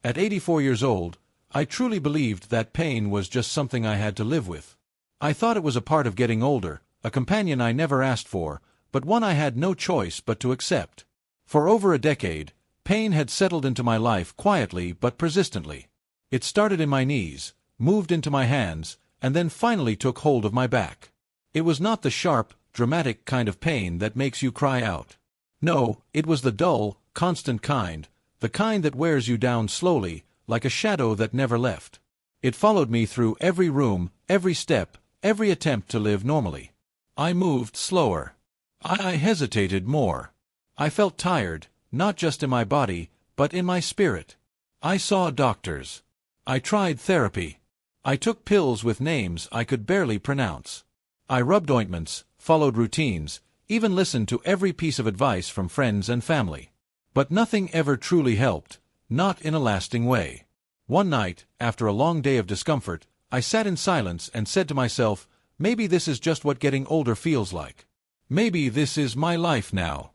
At 84 years old, I truly believed that pain was just something I had to live with. I thought it was a part of getting older, a companion I never asked for, but one I had no choice but to accept. For over a decade, pain had settled into my life quietly but persistently. It started in my knees, moved into my hands, and then finally took hold of my back. It was not the sharp, dramatic kind of pain that makes you cry out. No, it was the dull, constant kind, the kind that wears you down slowly, like a shadow that never left. It followed me through every room, every step, every attempt to live normally. I moved slower. I hesitated more. I felt tired, not just in my body, but in my spirit. I saw doctors. I tried therapy. I took pills with names I could barely pronounce. I rubbed ointments, followed routines, even listened to every piece of advice from friends and family. But nothing ever truly helped, not in a lasting way. One night, after a long day of discomfort, I sat in silence and said to myself, maybe this is just what getting older feels like. Maybe this is my life now.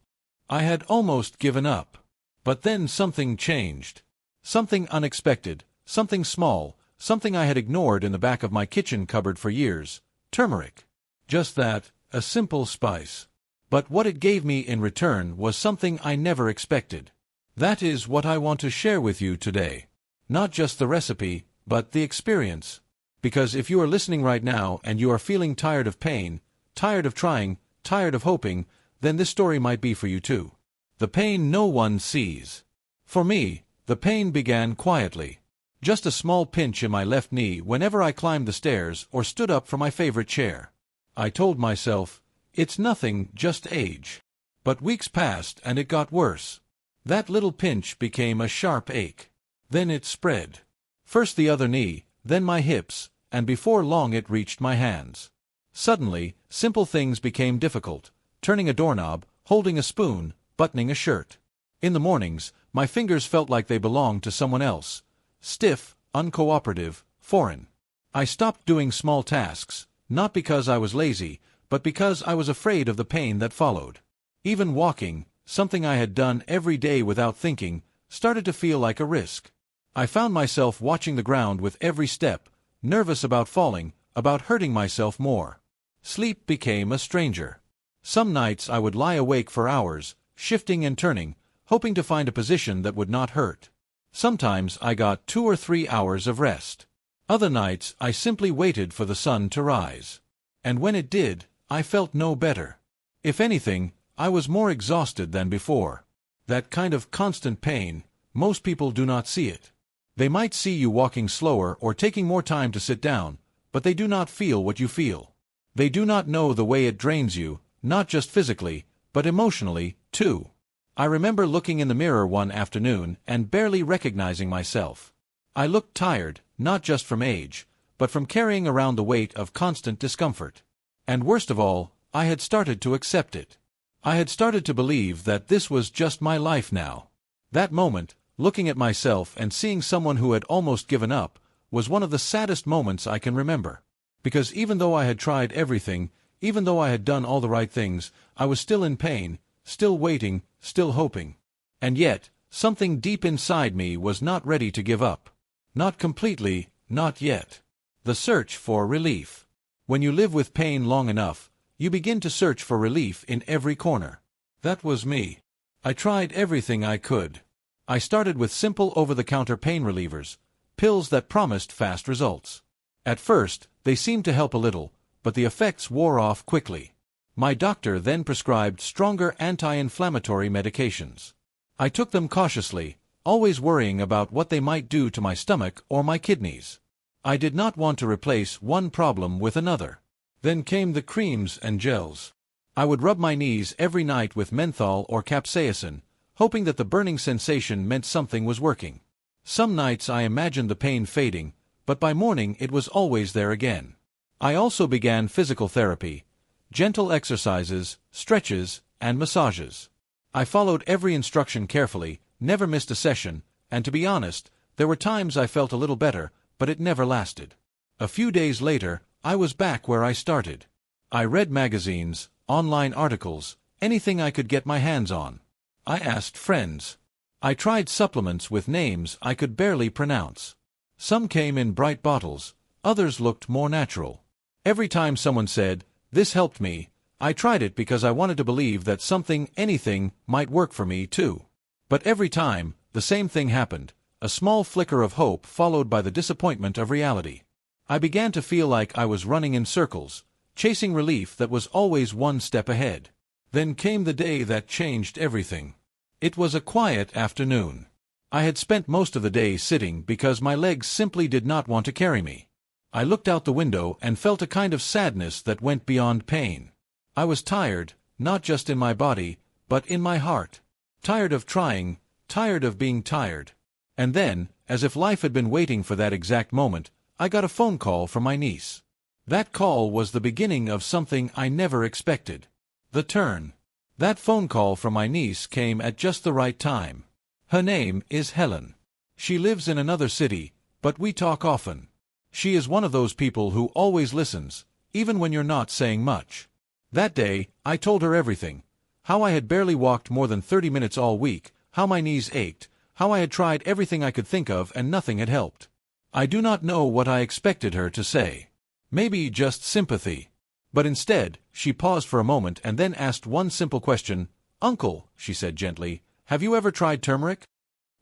I had almost given up. But then something changed. Something unexpected, something small, something I had ignored in the back of my kitchen cupboard for years. Turmeric. Just that, a simple spice. But what it gave me in return was something I never expected. That is what I want to share with you today. Not just the recipe, but the experience. Because if you are listening right now and you are feeling tired of pain, tired of trying, tired of hoping, then this story might be for you too. The pain no one sees. For me, the pain began quietly. Just a small pinch in my left knee whenever I climbed the stairs or stood up from my favorite chair. I told myself, it's nothing, just age. But weeks passed and it got worse. That little pinch became a sharp ache. Then it spread. First the other knee, then my hips, and before long it reached my hands. Suddenly, simple things became difficult. Turning a doorknob, holding a spoon, buttoning a shirt. In the mornings, my fingers felt like they belonged to someone else. Stiff, uncooperative, foreign. I stopped doing small tasks, not because I was lazy, but because I was afraid of the pain that followed. Even walking, something I had done every day without thinking, started to feel like a risk. I found myself watching the ground with every step, nervous about falling, about hurting myself more. Sleep became a stranger. Some nights I would lie awake for hours, shifting and turning, hoping to find a position that would not hurt. Sometimes I got 2 or 3 hours of rest. Other nights I simply waited for the sun to rise. And when it did, I felt no better. If anything, I was more exhausted than before. That kind of constant pain, most people do not see it. They might see you walking slower or taking more time to sit down, but they do not feel what you feel. They do not know the way it drains you, not just physically, but emotionally, too. I remember looking in the mirror one afternoon and barely recognizing myself. I looked tired, not just from age, but from carrying around the weight of constant discomfort. And worst of all, I had started to accept it. I had started to believe that this was just my life now. That moment, looking at myself and seeing someone who had almost given up, was one of the saddest moments I can remember. Because even though I had tried everything, even though I had done all the right things, I was still in pain, still waiting, still hoping. And yet, something deep inside me was not ready to give up. Not completely, not yet. The search for relief. When you live with pain long enough, you begin to search for relief in every corner. That was me. I tried everything I could. I started with simple over-the-counter pain relievers, pills that promised fast results. At first, they seemed to help a little, but the effects wore off quickly. My doctor then prescribed stronger anti-inflammatory medications. I took them cautiously, always worrying about what they might do to my stomach or my kidneys. I did not want to replace one problem with another. Then came the creams and gels. I would rub my knees every night with menthol or capsaicin, hoping that the burning sensation meant something was working. Some nights I imagined the pain fading, but by morning it was always there again. I also began physical therapy, gentle exercises, stretches, and massages. I followed every instruction carefully, never missed a session, and to be honest, there were times I felt a little better, but it never lasted. A few days later, I was back where I started. I read magazines, online articles, anything I could get my hands on. I asked friends. I tried supplements with names I could barely pronounce. Some came in bright bottles, others looked more natural. Every time someone said, "This helped me," I tried it because I wanted to believe that anything, might work for me too. But every time, the same thing happened, a small flicker of hope followed by the disappointment of reality. I began to feel like I was running in circles, chasing relief that was always one step ahead. Then came the day that changed everything. It was a quiet afternoon. I had spent most of the day sitting because my legs simply did not want to carry me. I looked out the window and felt a kind of sadness that went beyond pain. I was tired, not just in my body, but in my heart. Tired of trying, tired of being tired. And then, as if life had been waiting for that exact moment, I got a phone call from my niece. That call was the beginning of something I never expected. The turn. That phone call from my niece came at just the right time. Her name is Helen. She lives in another city, but we talk often. She is one of those people who always listens, even when you're not saying much. That day, I told her everything. How I had barely walked more than 30 minutes all week, how my knees ached, how I had tried everything I could think of and nothing had helped. I do not know what I expected her to say. Maybe just sympathy. But instead, she paused for a moment and then asked one simple question. "Uncle," she said gently, "have you ever tried turmeric?"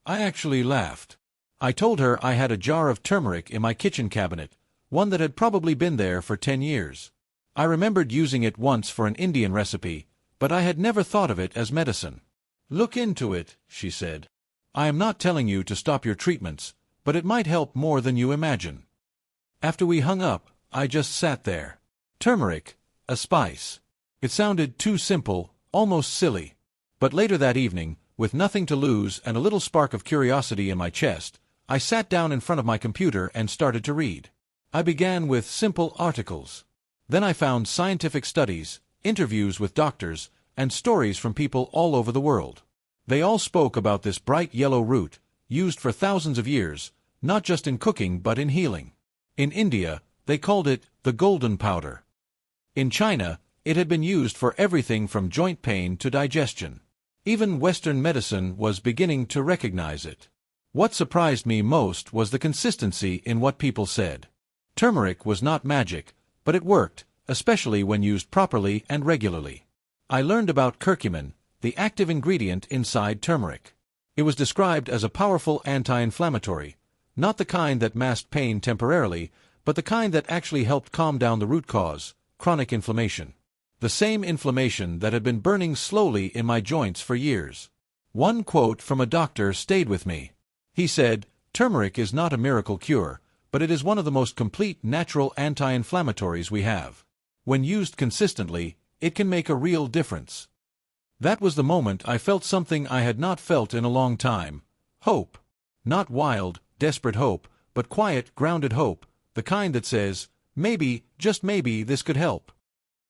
I actually laughed. I told her I had a jar of turmeric in my kitchen cabinet, one that had probably been there for 10 years. I remembered using it once for an Indian recipe, but I had never thought of it as medicine. "Look into it," she said. "I am not telling you to stop your treatments, but it might help more than you imagine." After we hung up, I just sat there. Turmeric, a spice. It sounded too simple, almost silly. But later that evening, with nothing to lose and a little spark of curiosity in my chest, I sat down in front of my computer and started to read. I began with simple articles. Then I found scientific studies, interviews with doctors, and stories from people all over the world. They all spoke about this bright yellow root, used for thousands of years, not just in cooking but in healing. In India, they called it the golden powder. In China, it had been used for everything from joint pain to digestion. Even Western medicine was beginning to recognize it. What surprised me most was the consistency in what people said. Turmeric was not magic, but it worked, especially when used properly and regularly. I learned about curcumin, the active ingredient inside turmeric. It was described as a powerful anti-inflammatory, not the kind that masked pain temporarily, but the kind that actually helped calm down the root cause, chronic inflammation. The same inflammation that had been burning slowly in my joints for years. One quote from a doctor stayed with me. He said, "Turmeric is not a miracle cure, but it is one of the most complete natural anti-inflammatories we have. When used consistently, it can make a real difference." That was the moment I felt something I had not felt in a long time. Hope. Not wild, desperate hope, but quiet, grounded hope, the kind that says, maybe, just maybe this could help.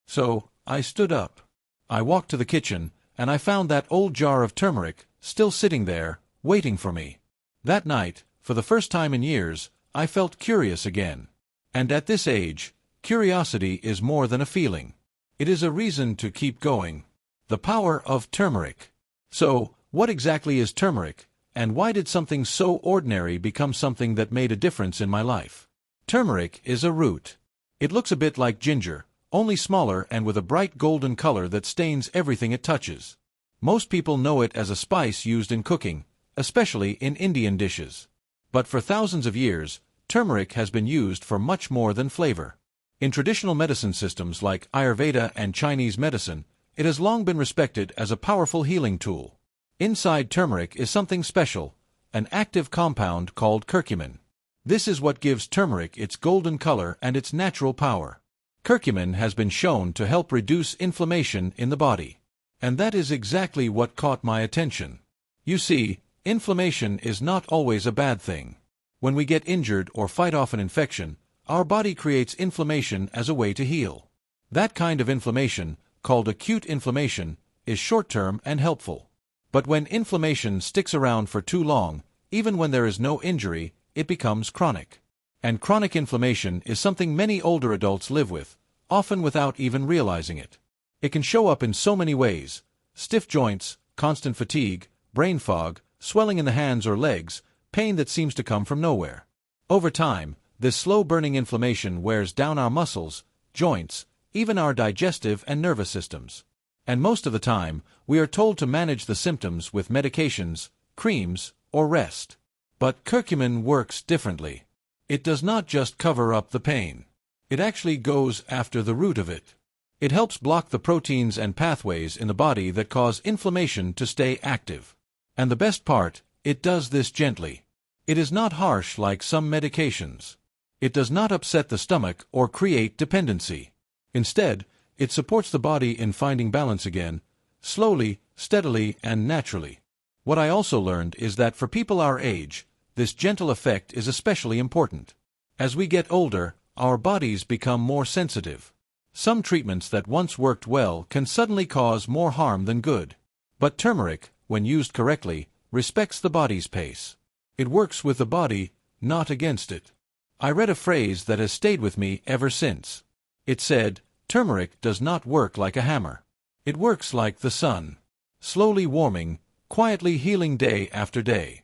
So, I stood up. I walked to the kitchen, and I found that old jar of turmeric, still sitting there, waiting for me. That night, for the first time in years, I felt curious again. And at this age, curiosity is more than a feeling. It is a reason to keep going. The power of turmeric. So, what exactly is turmeric, and why did something so ordinary become something that made a difference in my life? Turmeric is a root. It looks a bit like ginger, only smaller and with a bright golden color that stains everything it touches. Most people know it as a spice used in cooking, especially in Indian dishes. But for thousands of years, turmeric has been used for much more than flavor. In traditional medicine systems like Ayurveda and Chinese medicine, it has long been respected as a powerful healing tool. Inside turmeric is something special, an active compound called curcumin. This is what gives turmeric its golden color and its natural power. Curcumin has been shown to help reduce inflammation in the body. And that is exactly what caught my attention. You see, inflammation is not always a bad thing. When we get injured or fight off an infection, our body creates inflammation as a way to heal. That kind of inflammation, called acute inflammation, is short-term and helpful. But when inflammation sticks around for too long, even when there is no injury, it becomes chronic. And chronic inflammation is something many older adults live with, often without even realizing it. It can show up in so many ways: stiff joints, constant fatigue, brain fog, swelling in the hands or legs, pain that seems to come from nowhere. Over time, this slow-burning inflammation wears down our muscles, joints, even our digestive and nervous systems. And most of the time, we are told to manage the symptoms with medications, creams, or rest. But curcumin works differently. It does not just cover up the pain. It actually goes after the root of it. It helps block the proteins and pathways in the body that cause inflammation to stay active. And the best part, it does this gently. It is not harsh like some medications. It does not upset the stomach or create dependency. Instead, it supports the body in finding balance again, slowly, steadily, and naturally. What I also learned is that for people our age, this gentle effect is especially important. As we get older, our bodies become more sensitive. Some treatments that once worked well can suddenly cause more harm than good. But turmeric, when used correctly, respects the body's pace. It works with the body, not against it. I read a phrase that has stayed with me ever since. It said, "Turmeric does not work like a hammer. It works like the sun, slowly warming, quietly healing day after day."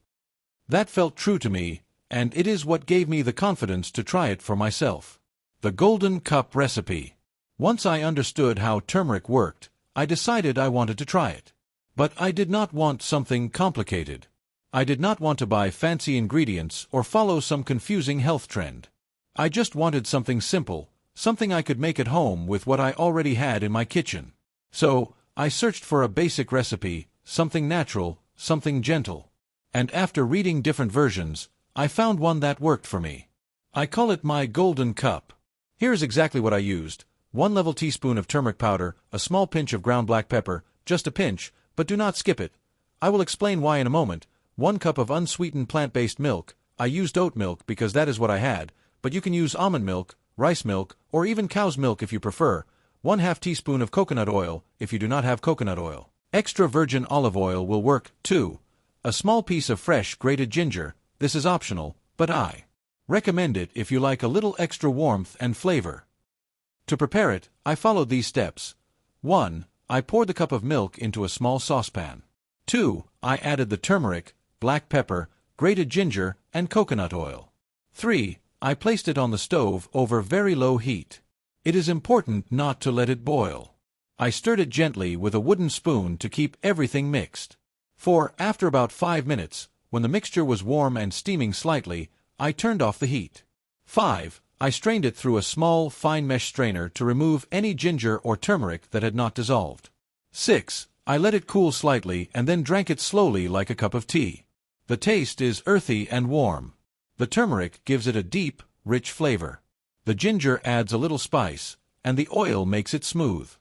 That felt true to me, and it is what gave me the confidence to try it for myself. The Golden Cup Recipe. Once I understood how turmeric worked, I decided I wanted to try it. But I did not want something complicated. I did not want to buy fancy ingredients or follow some confusing health trend. I just wanted something simple, something I could make at home with what I already had in my kitchen. So, I searched for a basic recipe, something natural, something gentle. And after reading different versions, I found one that worked for me. I call it my Golden Cup. Here's exactly what I used. 1 level teaspoon of turmeric powder, a small pinch of ground black pepper, just a pinch, but do not skip it. I will explain why in a moment. 1 cup of unsweetened plant-based milk. I used oat milk because that is what I had, but you can use almond milk, rice milk, or even cow's milk if you prefer. 1/2 teaspoon of coconut oil if you do not have coconut oil. Extra virgin olive oil will work, too. A small piece of fresh grated ginger. This is optional, but I recommend it if you like a little extra warmth and flavor. To prepare it, I followed these steps. 1. I poured the cup of milk into a small saucepan. 2. I added the turmeric, black pepper, grated ginger, and coconut oil. 3. I placed it on the stove over very low heat. It is important not to let it boil. I stirred it gently with a wooden spoon to keep everything mixed. 4. After about 5 minutes, when the mixture was warm and steaming slightly, I turned off the heat. 5. I strained it through a small, fine mesh strainer to remove any ginger or turmeric that had not dissolved. 6. I let it cool slightly and then drank it slowly like a cup of tea. The taste is earthy and warm. The turmeric gives it a deep, rich flavor. The ginger adds a little spice, and the oil makes it smooth.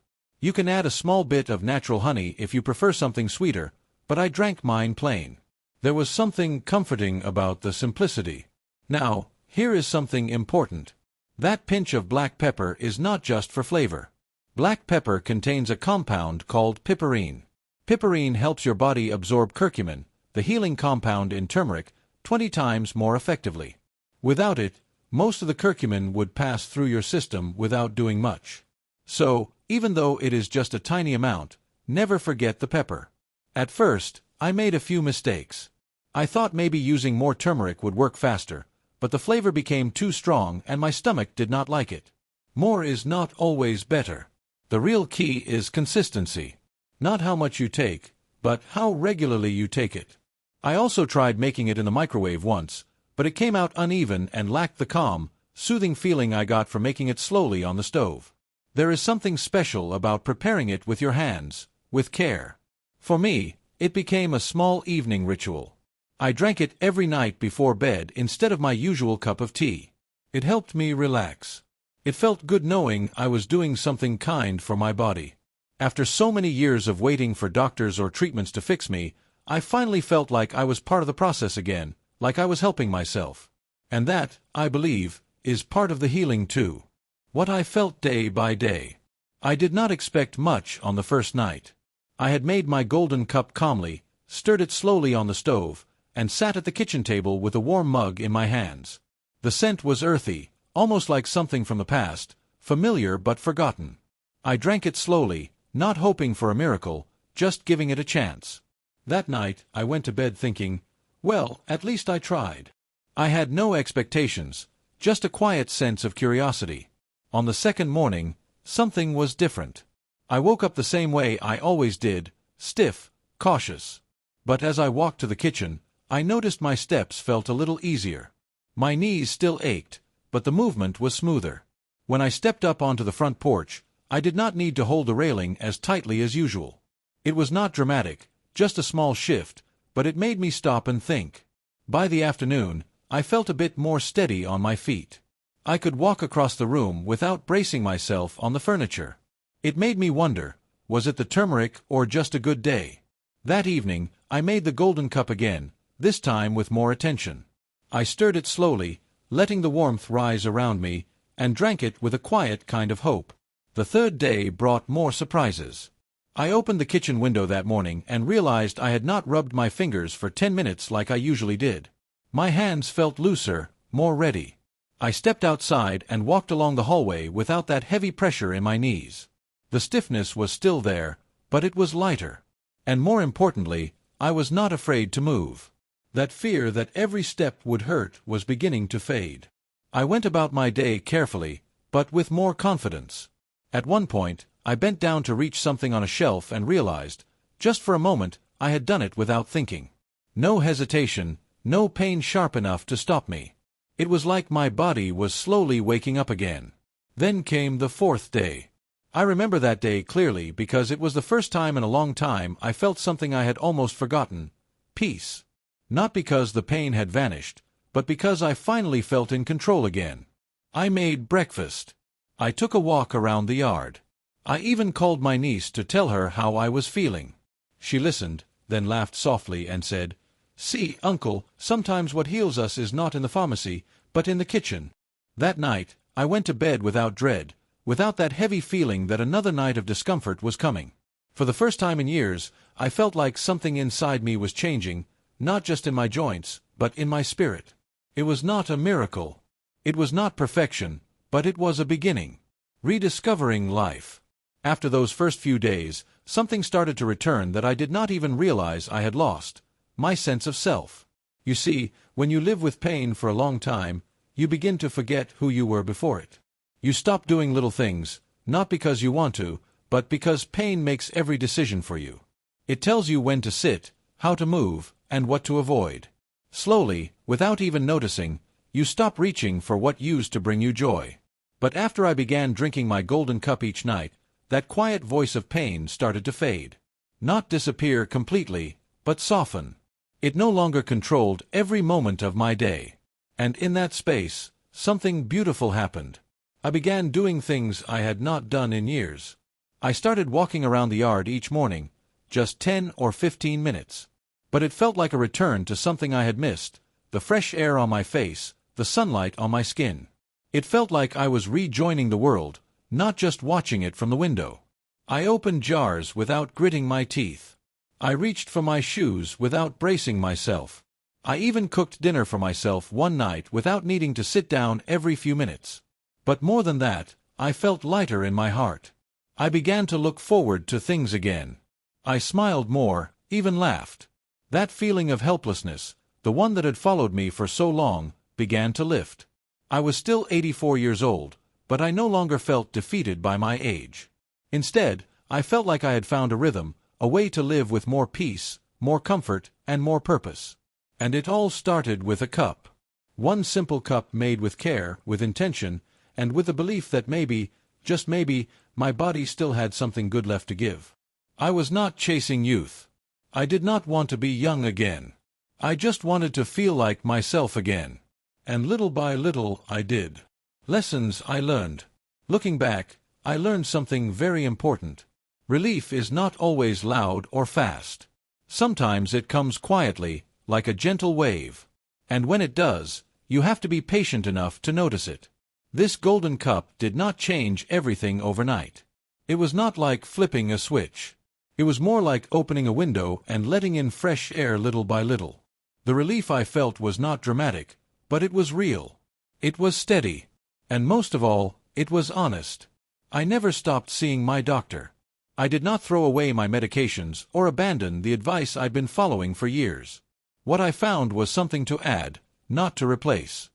You can add a small bit of natural honey if you prefer something sweeter, but I drank mine plain. There was something comforting about the simplicity. Now, here is something important. That pinch of black pepper is not just for flavor. Black pepper contains a compound called piperine. Piperine helps your body absorb curcumin, the healing compound in turmeric, 20 times more effectively. Without it, most of the curcumin would pass through your system without doing much. So, even though it is just a tiny amount, never forget the pepper. At first, I made a few mistakes. I thought maybe using more turmeric would work faster, but the flavor became too strong and my stomach did not like it. More is not always better. The real key is consistency. Not how much you take, but how regularly you take it. I also tried making it in the microwave once, but it came out uneven and lacked the calm, soothing feeling I got from making it slowly on the stove. There is something special about preparing it with your hands, with care. For me, it became a small evening ritual. I drank it every night before bed instead of my usual cup of tea. It helped me relax. It felt good knowing I was doing something kind for my body. After so many years of waiting for doctors or treatments to fix me, I finally felt like I was part of the process again, like I was helping myself. And that, I believe, is part of the healing too. What I felt day by day. I did not expect much on the first night. I had made my golden cup calmly, stirred it slowly on the stove, and sat at the kitchen table with a warm mug in my hands. The scent was earthy, almost like something from the past, familiar but forgotten. I drank it slowly, not hoping for a miracle, just giving it a chance. That night, I went to bed thinking, well, at least I tried. I had no expectations, just a quiet sense of curiosity. On the second morning, something was different. I woke up the same way I always did, stiff, cautious. But as I walked to the kitchen, I noticed my steps felt a little easier. My knees still ached, but the movement was smoother. When I stepped up onto the front porch, I did not need to hold the railing as tightly as usual. It was not dramatic, just a small shift, but it made me stop and think. By the afternoon, I felt a bit more steady on my feet. I could walk across the room without bracing myself on the furniture. It made me wonder, was it the turmeric or just a good day? That evening, I made the golden cup again, this time with more attention. I stirred it slowly, letting the warmth rise around me, and drank it with a quiet kind of hope. The third day brought more surprises. I opened the kitchen window that morning and realized I had not rubbed my fingers for 10 minutes like I usually did. My hands felt looser, more ready. I stepped outside and walked along the hallway without that heavy pressure in my knees. The stiffness was still there, but it was lighter. And more importantly, I was not afraid to move. That fear that every step would hurt was beginning to fade. I went about my day carefully, but with more confidence. At one point, I bent down to reach something on a shelf and realized, just for a moment, I had done it without thinking. No hesitation, no pain sharp enough to stop me. It was like my body was slowly waking up again. Then came the fourth day. I remember that day clearly because it was the first time in a long time I felt something I had almost forgotten: peace. Not because the pain had vanished, but because I finally felt in control again. I made breakfast. I took a walk around the yard. I even called my niece to tell her how I was feeling. She listened, then laughed softly and said, "See, Uncle, sometimes what heals us is not in the pharmacy, but in the kitchen." That night, I went to bed without dread, without that heavy feeling that another night of discomfort was coming. For the first time in years, I felt like something inside me was changing, not just in my joints, but in my spirit. It was not a miracle. It was not perfection, but it was a beginning. Rediscovering life. After those first few days, something started to return that I did not even realize I had lost: my sense of self. You see, when you live with pain for a long time, you begin to forget who you were before it. You stop doing little things, not because you want to, but because pain makes every decision for you. It tells you when to sit, how to move, and what to avoid. Slowly, without even noticing, you stop reaching for what used to bring you joy. But after I began drinking my golden cup each night, that quiet voice of pain started to fade. Not disappear completely, but soften. It no longer controlled every moment of my day. And in that space, something beautiful happened. I began doing things I had not done in years. I started walking around the yard each morning, just 10 or 15 minutes. But it felt like a return to something I had missed: the fresh air on my face, the sunlight on my skin. It felt like I was rejoining the world, not just watching it from the window. I opened jars without gritting my teeth. I reached for my shoes without bracing myself. I even cooked dinner for myself one night without needing to sit down every few minutes. But more than that, I felt lighter in my heart. I began to look forward to things again. I smiled more, even laughed. That feeling of helplessness, the one that had followed me for so long, began to lift. I was still 84 years old, but I no longer felt defeated by my age. Instead, I felt like I had found a rhythm, a way to live with more peace, more comfort, and more purpose. And it all started with a cup. One simple cup made with care, with intention, and with the belief that maybe, just maybe, my body still had something good left to give. I was not chasing youth. I did not want to be young again. I just wanted to feel like myself again. And little by little I did. Lessons I learned. Looking back, I learned something very important. Relief is not always loud or fast. Sometimes it comes quietly, like a gentle wave. And when it does, you have to be patient enough to notice it. This golden cup did not change everything overnight. It was not like flipping a switch. It was more like opening a window and letting in fresh air little by little. The relief I felt was not dramatic, but it was real. It was steady. And most of all, it was honest. I never stopped seeing my doctor. I did not throw away my medications or abandon the advice I'd been following for years. What I found was something to add, not to replace.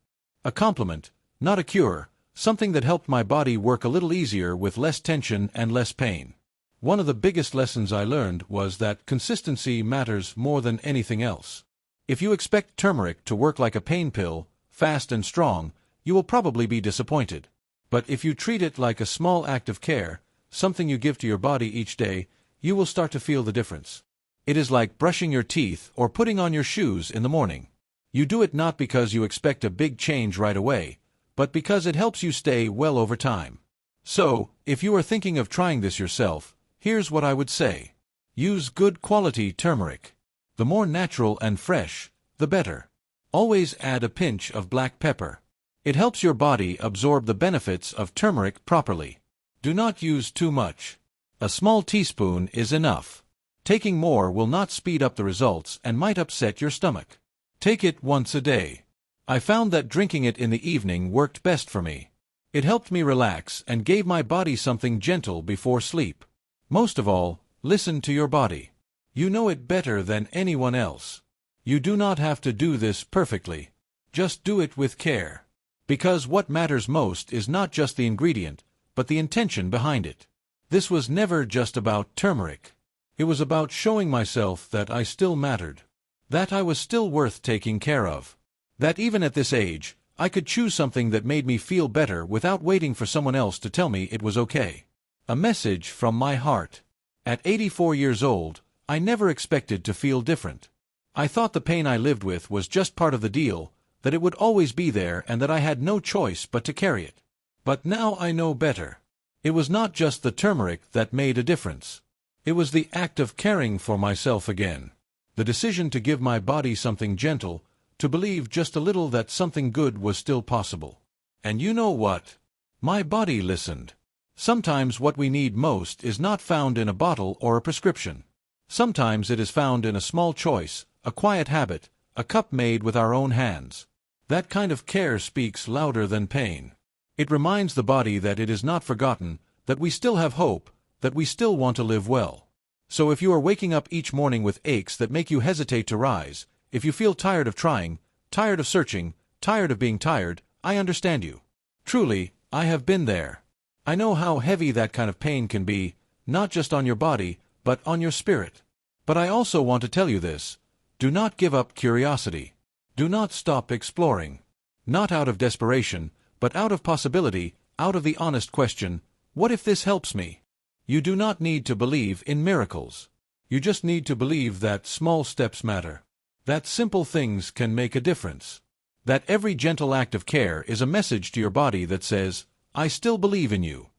A complement, not a cure, something that helped my body work a little easier with less tension and less pain. One of the biggest lessons I learned was that consistency matters more than anything else. If you expect turmeric to work like a pain pill, fast and strong, you will probably be disappointed. But if you treat it like a small act of care, something you give to your body each day, you will start to feel the difference. It is like brushing your teeth or putting on your shoes in the morning. You do it not because you expect a big change right away, but because it helps you stay well over time. So, if you are thinking of trying this yourself, here's what I would say. Use good quality turmeric. The more natural and fresh, the better. Always add a pinch of black pepper. It helps your body absorb the benefits of turmeric properly. Do not use too much. A small teaspoon is enough. Taking more will not speed up the results and might upset your stomach. Take it once a day. I found that drinking it in the evening worked best for me. It helped me relax and gave my body something gentle before sleep. Most of all, listen to your body. You know it better than anyone else. You do not have to do this perfectly. Just do it with care. Because what matters most is not just the ingredient, but the intention behind it. This was never just about turmeric. It was about showing myself that I still mattered. That I was still worth taking care of. That even at this age, I could choose something that made me feel better without waiting for someone else to tell me it was okay. A message from my heart. At 84 years old, I never expected to feel different. I thought the pain I lived with was just part of the deal, that it would always be there and that I had no choice but to carry it. But now I know better. It was not just the turmeric that made a difference. It was the act of caring for myself again. The decision to give my body something gentle, to believe just a little that something good was still possible. And you know what? My body listened. Sometimes what we need most is not found in a bottle or a prescription. Sometimes it is found in a small choice, a quiet habit, a cup made with our own hands. That kind of care speaks louder than pain. It reminds the body that it is not forgotten, that we still have hope, that we still want to live well. So if you are waking up each morning with aches that make you hesitate to rise, if you feel tired of trying, tired of searching, tired of being tired, I understand you. Truly, I have been there. I know how heavy that kind of pain can be, not just on your body, but on your spirit. But I also want to tell you this. Do not give up curiosity. Do not stop exploring. Not out of desperation, but out of possibility, out of the honest question, what if this helps me? You do not need to believe in miracles. You just need to believe that small steps matter. That simple things can make a difference. That every gentle act of care is a message to your body that says, I still believe in you.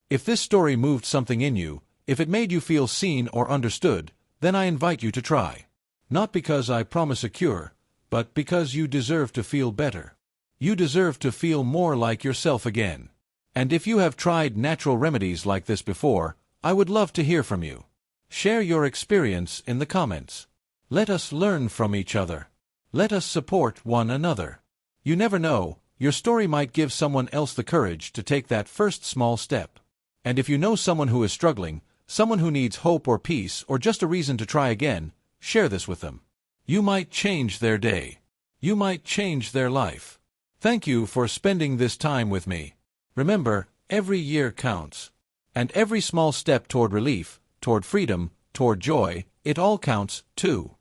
If this story moved something in you, if it made you feel seen or understood, then I invite you to try. Not because I promise a cure, but because you deserve to feel better. You deserve to feel more like yourself again. And if you have tried natural remedies like this before, I would love to hear from you. Share your experience in the comments. Let us learn from each other. Let us support one another. You never know, your story might give someone else the courage to take that first small step. And if you know someone who is struggling, someone who needs hope or peace or just a reason to try again, share this with them. You might change their day. You might change their life. Thank you for spending this time with me. Remember, every year counts. And every small step toward relief, toward freedom, toward joy, it all counts, too.